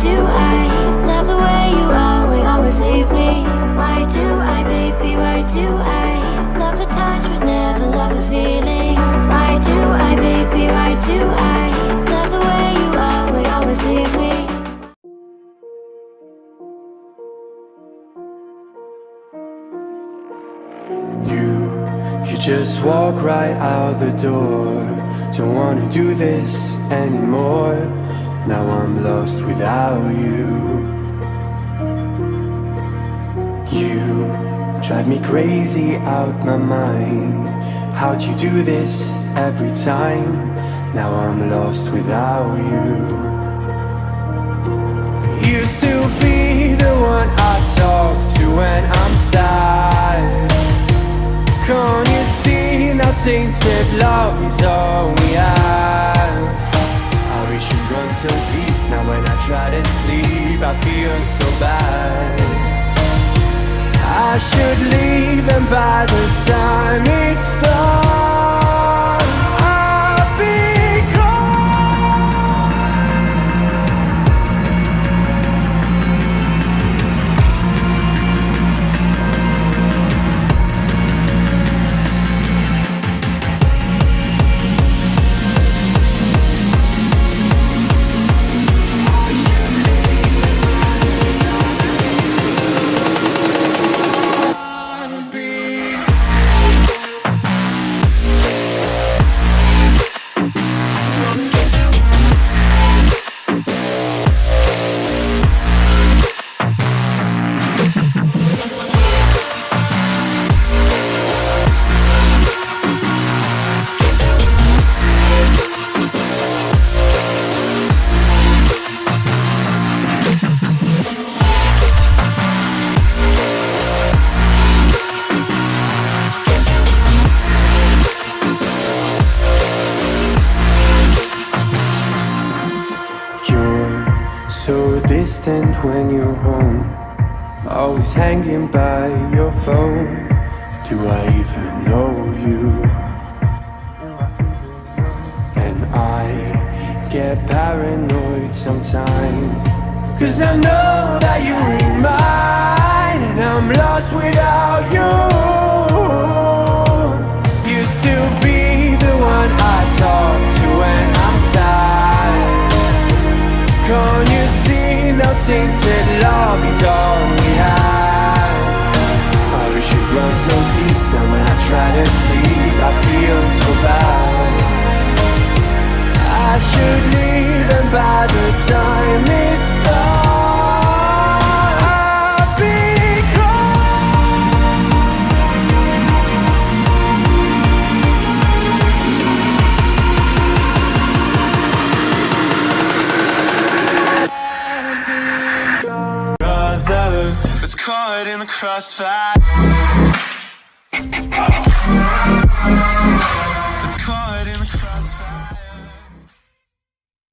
do I love the way you always, always leave me? Why do I, baby, why do I love the touch but never love the feeling? Why do I, baby, why do I love the way you always, always leave me? You just walk right out the door. Don't wanna do this anymore. Now I'm lost without you. You drive me crazy out my mind. How'd you do this every time? Now I'm lost without you. Used to be the one I talk to when I'm sad. Can't you see now tainted love is all we have? Our issues run so deep. Now when I try to sleep I feel so bad. I should leave and by the time it's done I'll be gone. So distant when you're home, always hanging by your phone. Do I even know you? And I get paranoid sometimes, 'cause I know that you ain't mine, and I'm lost without you. Used to be the one I talk to when I'm sad. Can't you see now tainted love is all we have? Our issues run so deep. Now when I try to sleep I feel so bad. I should leave and by the time it's done I'll be it's caught in the crossfire. It's caught in the crossfire.